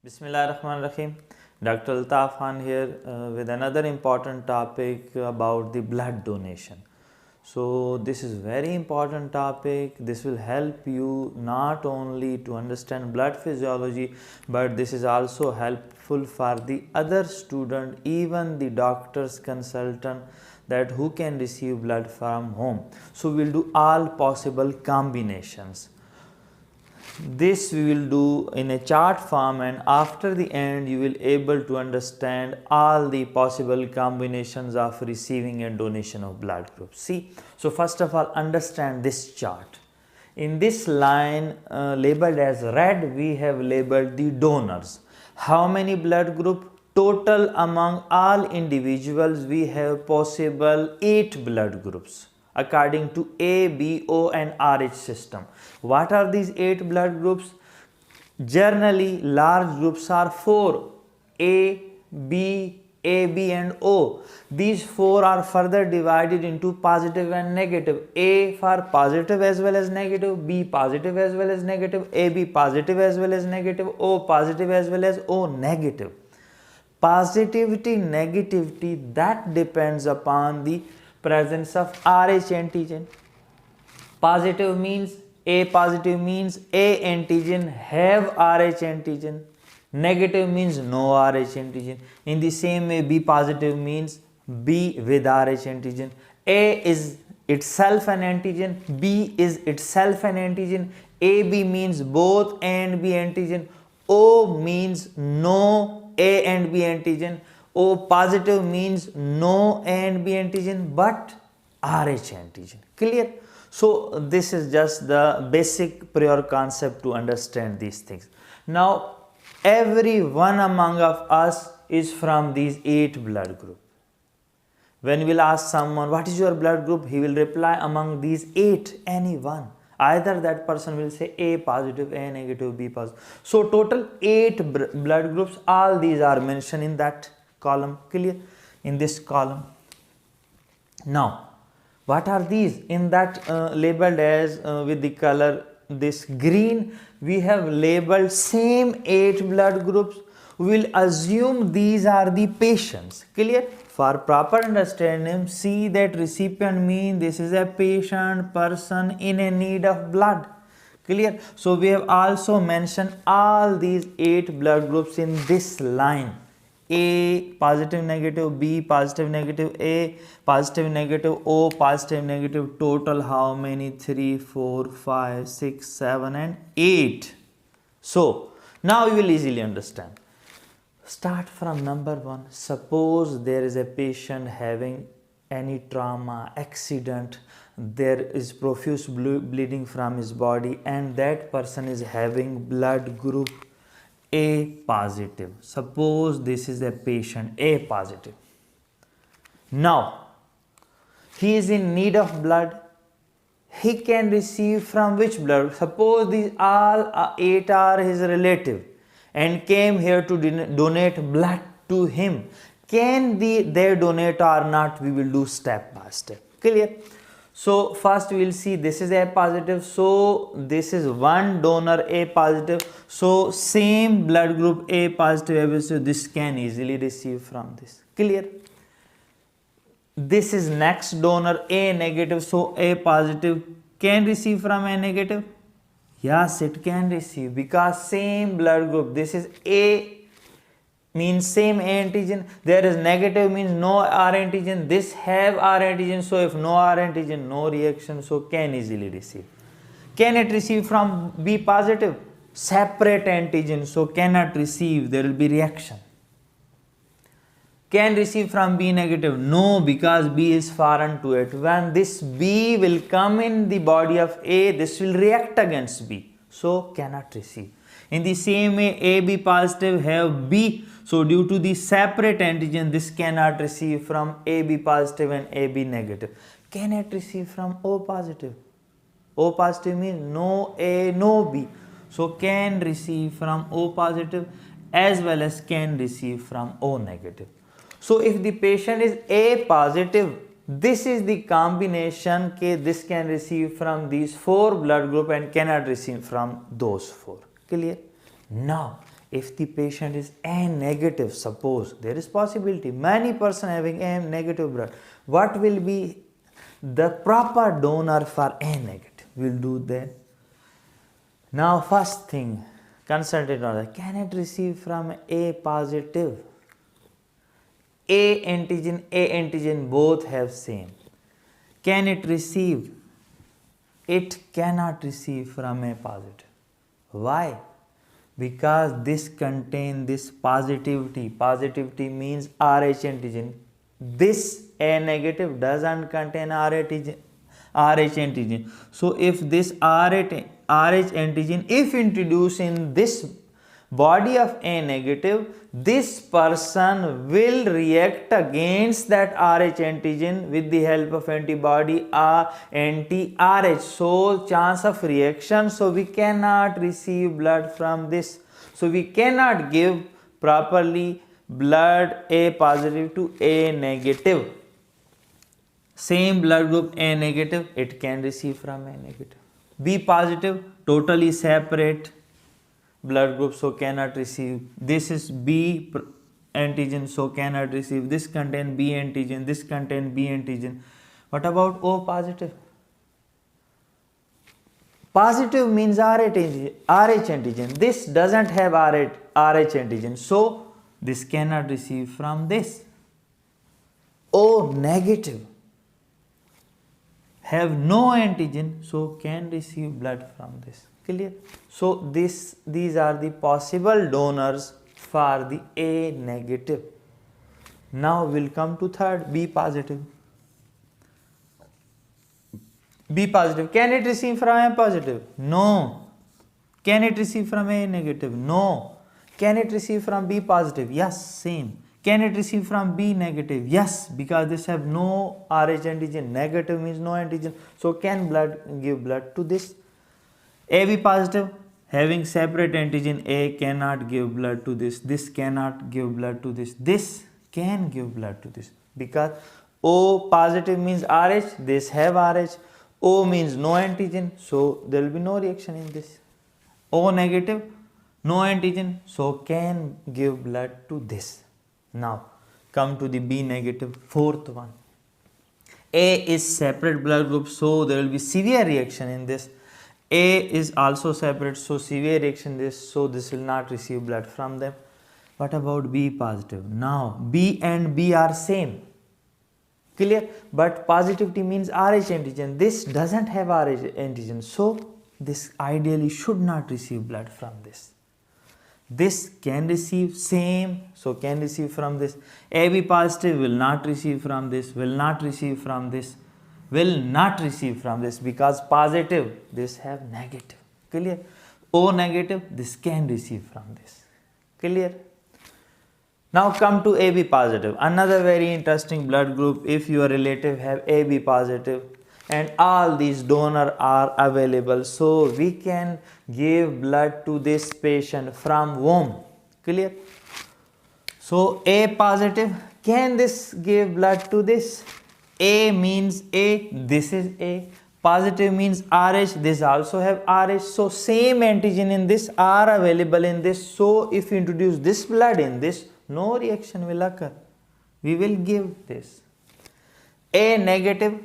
Bismillahirrahmanirrahim. Dr. Altaf Khan here with another important topic about the blood donation. So this is very important topic. This will help you not only to understand blood physiology, but this is also helpful for the other student, even the doctor's consultant, that who can receive blood from home. So we will do all possible combinations. This we will do in a chart form, and after the end you will able to understand all the possible combinations of receiving and donation of blood groups. See, so first of all understand this chart. In this line labeled as red, we have labeled the donors. How many blood group? Total among all individuals we have possible 8 blood groups according to A, B, O and RH system. What are these 8 blood groups? Generally large groups are 4: A, B, AB and O. These 4 are further divided into positive and negative. A for positive as well as negative, B positive as well as negative, AB positive as well as negative, O positive as well as O negative. Positivity, negativity, that depends upon the presence of RH antigen. Positive means A positive means A antigen have RH antigen. Negative means no RH antigen. In the same way, B positive means B with RH antigen. A is itself an antigen, B is itself an antigen, AB means both A and B antigen, O means no A and B antigen, O positive means no A and B antigen but RH antigen. Clear? So this is just the basic prior concept to understand these things. Now every one among of us is from these 8 blood group. When we will ask someone what is your blood group, he will reply among these 8 any one. Either that person will say A positive, A negative, B positive. So total 8 blood groups, all these are mentioned in that column. Clear? In this column. Now what are these? In that labeled as with the color this green, we have labeled same 8 blood groups. We will assume these are the patients. Clear? For proper understanding, see that recipient mean this is a patient, person in a need of blood. Clear? So we have also mentioned all these 8 blood groups in this line. A positive negative, B positive negative, A positive negative, O positive negative. Total how many? 3, 4, 5, 6, 7 and 8. So now you will easily understand. Start from number 1. Suppose there is a patient having any trauma, accident, there is profuse bleeding from his body, and that person is having blood group A positive. Suppose this is a patient A positive. Now he is in need of blood. He can receive from which blood? Suppose these all 8 are his relative and came here to donate blood to him. Can they donate or not? We will do step by step. Clear? So first we will see this is A positive, so this is one donor A positive, so same blood group A positive, so this can easily receive from this. Clear? This is next donor A negative, so A positive can receive from A negative. Yes, it can receive because same blood group. This is A means same A antigen, there is negative means no R antigen, this have R antigen, so if no R antigen, no reaction, so can easily receive. Can it receive from B positive? Separate antigen, so cannot receive, there will be reaction. Can receive from B negative? No, because B is foreign to it. When this B will come in the body of A, this will react against B, so cannot receive. In the same way, AB positive have B, so due to the separate antigen, this cannot receive from AB positive and AB negative. Can it receive from O positive? O positive means no A, no B, so can receive from O positive as well as can receive from O negative. So if the patient is A positive, this is the combination, this can receive from these 4 blood group and cannot receive from those 4. Clear? Now If the patient is A negative, suppose there is possibility many person having A negative blood, what will be the proper donor for A negative? We'll do that. Now first thing, concentrate on that. Can it receive from A positive? A antigen both have same. Can it receive? It cannot receive from A positive. Why? Because this contain this positivity. Positivity means Rh antigen. This A negative doesn't contain Rh antigen. So if this Rh antigen, if introduced in this body of A negative, this person will react against that Rh antigen with the help of antibody anti-Rh. So chance of reaction, so we cannot receive blood from this. So we cannot give properly blood A positive to A negative. Same blood group A negative, it can receive from A negative. B positive, totally separate blood group, so cannot receive. This is B antigen, so cannot receive. This contain B antigen, this contain B antigen. What about O positive? Positive means Rh antigen. This doesn't have Rh antigen, so this cannot receive from this. O negative have no antigen, so can receive blood from this. Clear? So these are the possible donors for the A negative. Now we'll come to third, B positive. B positive, can it receive from A positive? No. Can it receive from A negative? No. Can it receive from B positive? Yes, same. Can it receive from B negative? Yes, because this have no Rh antigen. Negative means no antigen. So can give blood to this. AB positive having separate antigen A cannot give blood to this. This cannot give blood to this. This can give blood to this, because O positive means Rh. This have Rh. O means no antigen, so there will be no reaction in this. O negative, no antigen, so can give blood to this. Now come to the B negative, fourth one. A is separate blood group, so there will be severe reaction in this. A is also separate, so severe reaction in this, so this will not receive blood from them. What about B positive? Now B and B are same. Clear? But positivity means Rh antigen. This doesn't have Rh antigen, so this ideally should not receive blood from this. This can receive same, so can receive from this. AB positive will not receive from this, will not receive from this, will not receive from this, because positive, this have negative. Clear? O negative, this can receive from this. Clear? Now come to AB positive, another very interesting blood group. If your relative have AB positive and all these donors are available, so we can give blood to this patient from womb. Clear? So A positive, can this give blood to this? A means A, this is A. Positive means Rh, this also have Rh, so same antigen in this are available in this. So if you introduce this blood in this, no reaction will occur. We will give this. A negative,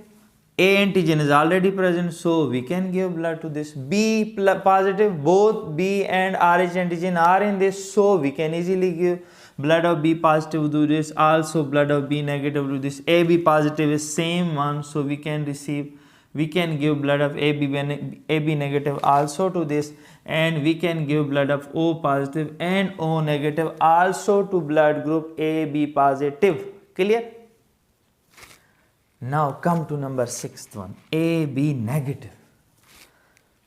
A antigen is already present, so we can give blood to this. B positive, both B and Rh antigen are in this, so we can easily give blood of B positive to this, also blood of B negative to this. AB positive is same one, so we can give blood of AB negative also to this, and we can give blood of O positive and O negative also to blood group AB positive. Clear? Now come to number sixth one, AB negative.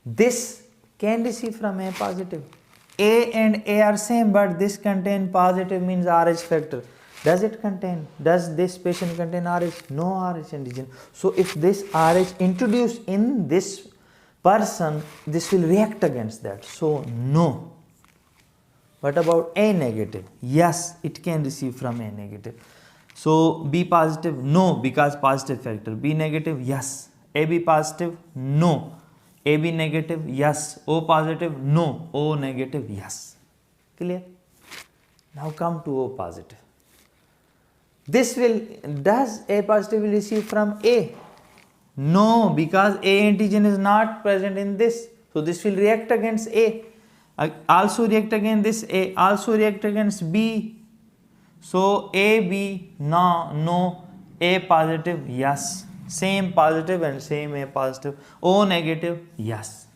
This can receive from A positive. A and A are same, but this contain positive means Rh factor. Does it contain? Does this patient contain Rh? No Rh antigen. So if this Rh introduced in this person, this will react against that. So no. What about A negative? Yes, it can receive from A negative. So B positive, no, because positive factor. B negative, yes. AB positive, no. AB negative, yes. O positive, no. O negative, yes. Clear? Now come to O positive. Does A positive will receive from A? No, because A antigen is not present in this. So this will react against A. Also react against this A. Also react against B. So A, B, no. A positive, yes. Same positive and same A positive. O negative, yes.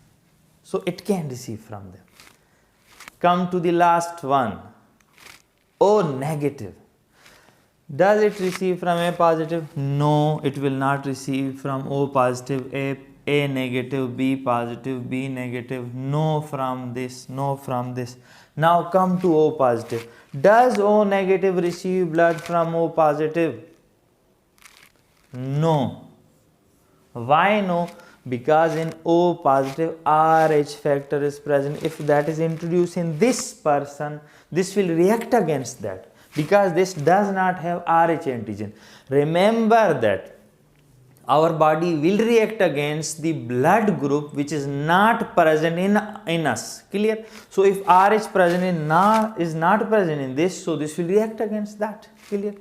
So it can receive from them. Come to the last one. O negative. Does it receive from A positive? No, it will not receive from O positive. A negative, B positive, B negative. No from this, no from this. Now come to O positive. Does O negative receive blood from O positive? No. Why no? Because in O positive Rh factor is present. If that is introduced in this person, this will react against that, because this does not have Rh antigen. Remember that our body will react against the blood group which is not present in us. Clear? So if Rh is not present in this, so this will react against that. Clear?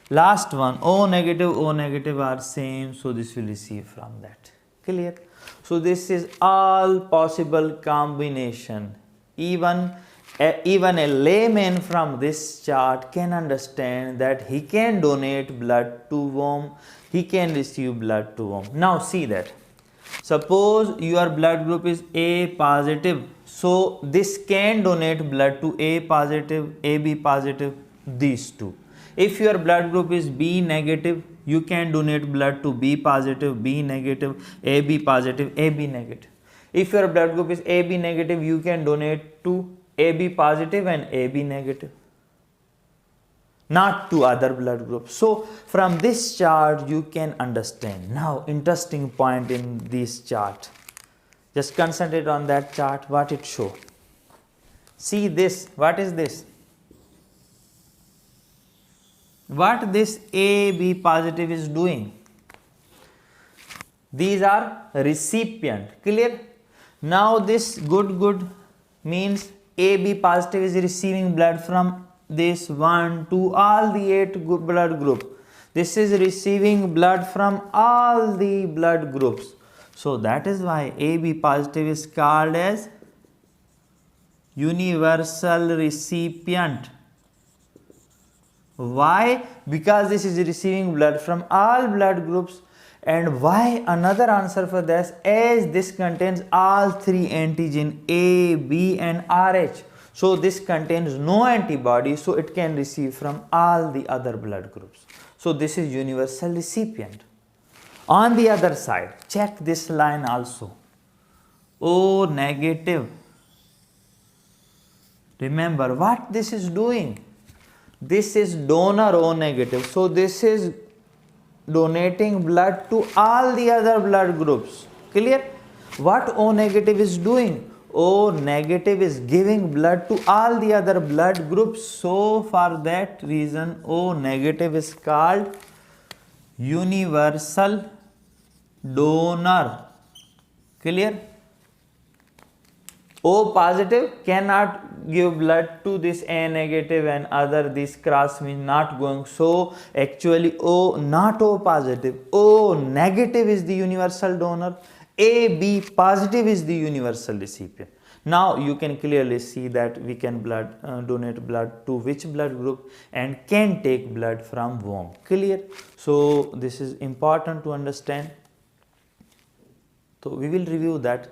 Last one, O negative are same, so this will receive from that. Clear? So this is all possible combination. Even a layman from this chart can understand that he can donate blood to womb, he can receive blood to womb. Now see that. Suppose your blood group is A positive, so this can donate blood to A positive, AB positive, these two. If your blood group is B negative, you can donate blood to B positive, B negative, AB positive, AB negative. If your blood group is AB negative, you can donate to AB positive and AB negative, not to other blood groups. So from this chart you can understand. Now interesting point in this chart. Just concentrate on that chart, what it shows. See this, what is this? What this AB positive is doing? These are recipient. Clear? Now this good means AB positive is receiving blood from this 1 to all the 8 blood group. This is receiving blood from all the blood groups. So that is why AB positive is called as universal recipient. Why? Because this is receiving blood from all blood groups. And why? Another answer for this, as this contains all three antigen A, B and Rh. So this contains no antibody, so it can receive from all the other blood groups. So this is universal recipient. On the other side, check this line also. O negative. Remember what this is doing? This is donor O negative. So this is donating blood to all the other blood groups. Clear? What O negative is doing? O negative is giving blood to all the other blood groups. So for that reason O negative is called universal donor. Clear? O positive cannot give blood to this A negative and other, this cross means not going. So actually O, not O positive, O negative is the universal donor, AB positive is the universal recipient. Now you can clearly see that we can donate blood to which blood group and can take blood from womb. Clear? So this is important to understand. So we will review that.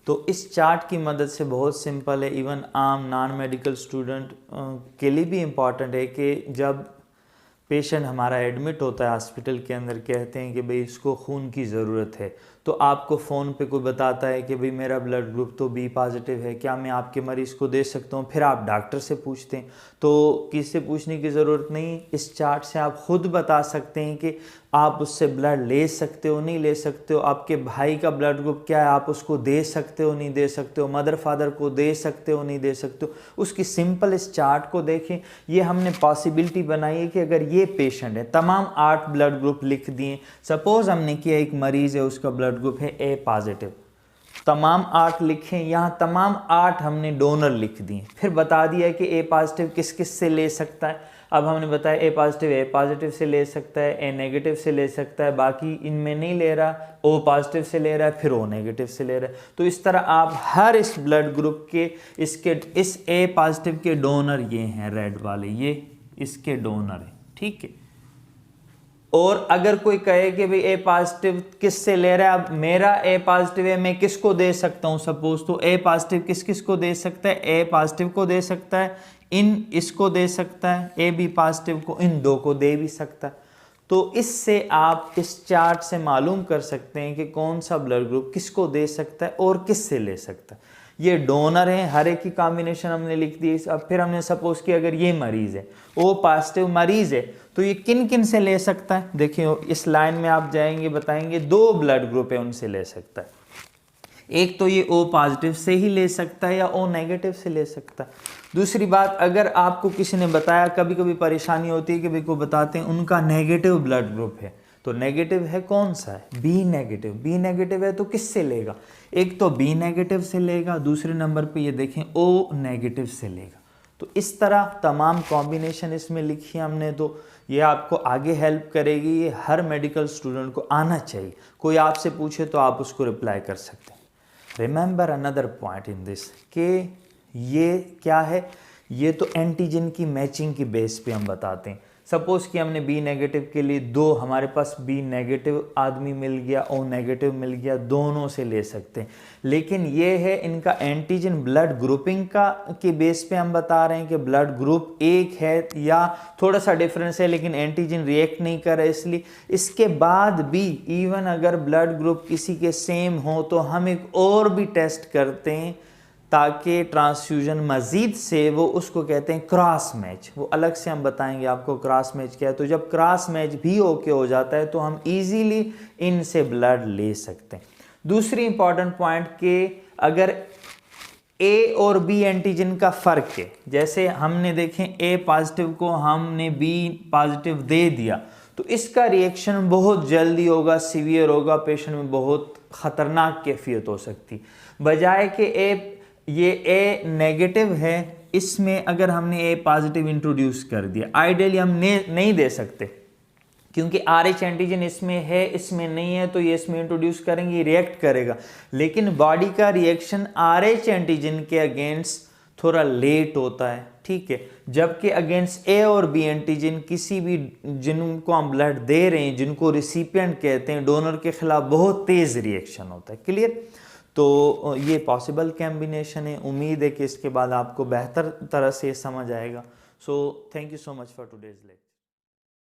तो इस chart की मदद से बहुत simple है, even आम non medical student के लिए भी इम्पॉर्टेंट है कि जब पेशेंट हमारा एडमिट होता है हॉस्पिटल के अंदर, कहते हैं कि भाई इसको खून की ज़रूरत है, तो आपको फ़ोन पे कोई बताता है कि भाई मेरा ब्लड ग्रुप तो बी पॉजिटिव है, क्या मैं आपके मरीज़ को दे सकता हूँ? फिर आप डॉक्टर से पूछते हैं, तो किससे पूछने की ज़रूरत नहीं, इस चार्ट से आप खुद बता सकते हैं कि आप उससे ब्लड ले सकते हो नहीं ले सकते हो, आपके भाई का ब्लड ग्रुप क्या है, आप उसको दे सकते हो नहीं दे सकते हो, मदर फादर को दे सकते हो नहीं दे सकते हो। उसकी सिंपल इस चार्ट को देखें, ये हमने पॉसिबिलिटी बनाई है कि अगर ये पेशेंट है, तमाम 8 ब्लड ग्रुप लिख दिए, सपोज़ हमने किया एक मरीज़ है उसका ब्लड ग्रुप है ए पॉजिटिव, तमाम 8 लिखे, यहाँ तमाम 8 हमने डोनर लिख दिए, फिर बता दिया कि ए पॉजिटिव किस किस से ले सकता है। अब हमने बताया ए पॉजिटिव से ले सकता है, ए नेगेटिव से ले सकता है, बाकी इनमें नहीं ले रहा, ओ पॉजिटिव से ले रहा है, फिर ओ नेगेटिव से ले रहा है। तो इस तरह आप हर इस ब्लड ग्रुप के इस ए पॉजिटिव के डोनर ये हैं रेड वाले, ये इसके डोनर हैं, ठीक है। और अगर कोई कहे कि भाई ए पॉजिटिव किस से ले रहा है, अब मेरा ए पॉजिटिव है, मैं किसको दे सकता हूँ सपोज, तो ए पॉजिटिव किस किस को दे सकता है, ए पॉजिटिव को दे सकता है, इसको दे सकता है, ए बी पॉजिटिव को इन 2 को दे भी सकता है। तो इससे आप इस चार्ट से मालूम कर सकते हैं कि कौन सा ब्लड ग्रुप किसको दे सकता है और किस से ले सकता है। ये डोनर हैं, हर एक की कॉम्बिनेशन हमने लिख दी। अब फिर हमने सपोज किया अगर ये मरीज़ है, ओ पॉजिटिव मरीज़ है, तो ये किन किन से ले सकता है। देखिए इस लाइन में आप जाएंगे, बताएंगे 2 ब्लड ग्रुप है उनसे ले सकता है। एक तो ये ओ पॉजिटिव से ही ले सकता है या ओ नेगेटिव से ले सकता है। दूसरी बात, अगर आपको किसी ने बताया, कभी कभी परेशानी होती है कि भाई को बताते हैं उनका नेगेटिव ब्लड ग्रुप है, तो नेगेटिव है कौन सा है, बी नेगेटिव। बी नेगेटिव है तो किससे लेगा, एक तो बी नेगेटिव से लेगा, दूसरे नंबर पे ये देखें ओ नेगेटिव से लेगा। तो इस तरह तमाम कॉम्बिनेशन इसमें लिखी है हमने, तो ये आपको आगे हेल्प करेगी। ये हर मेडिकल स्टूडेंट को आना चाहिए, कोई आपसे पूछे तो आप उसको रिप्लाई कर सकते हैं। Remember another point in this कि ये क्या है, ये तो एंटीजन की मैचिंग की बेस पे हम बताते हैं। सपोज कि हमने बी नेगेटिव के लिए 2, हमारे पास बी नेगेटिव आदमी मिल गया, ओ नेगेटिव मिल गया, दोनों से ले सकते हैं। लेकिन ये है इनका एंटीजन ब्लड ग्रुपिंग का के बेस पे हम बता रहे हैं कि ब्लड ग्रुप एक है या थोड़ा सा डिफरेंस है, लेकिन एंटीजन रिएक्ट नहीं कर रहा है, इसलिए इसके बाद भी इवन अगर ब्लड ग्रुप किसी के सेम हो तो हम एक और भी टेस्ट करते हैं ताकि ट्रांसफ्यूजन मजीद से, वो उसको कहते हैं क्रॉस मैच। वो अलग से हम बताएंगे आपको क्रॉस मैच क्या है। तो जब क्रॉस मैच भी ओके हो जाता है तो हम इजीली इनसे ब्लड ले सकते हैं। दूसरी इंपॉर्टेंट पॉइंट कि अगर ए और बी एंटीजन का फ़र्क है, जैसे हमने देखें ए पॉजिटिव को हमने बी पॉजिटिव दे दिया तो इसका रिएक्शन बहुत जल्दी होगा, सीवियर होगा, पेशेंट में बहुत ख़तरनाक कैफियत हो सकती। बजाय कि ये ए नेगेटिव है, इसमें अगर हमने ए पॉजिटिव इंट्रोड्यूस कर दिया, आइडियली हम नहीं दे सकते क्योंकि RH एंटीजन इसमें है, इसमें नहीं है, तो ये इसमें इंट्रोड्यूस करेंगे, ये रिएक्ट करेगा। लेकिन बॉडी का रिएक्शन RH एंटीजन के अगेंस्ट थोड़ा लेट होता है, ठीक है, जबकि अगेंस्ट ए और बी एंटीजन किसी भी जिनको हम ब्लड दे रहे हैं, जिनको रिसिपिएंट कहते हैं, डोनर के खिलाफ बहुत तेज़ रिएक्शन होता है। क्लियर? तो ये पॉसिबल कॉम्बिनेशन है। उम्मीद है कि इसके बाद आपको बेहतर तरह से समझ आएगा। So thank you so much for today's lecture.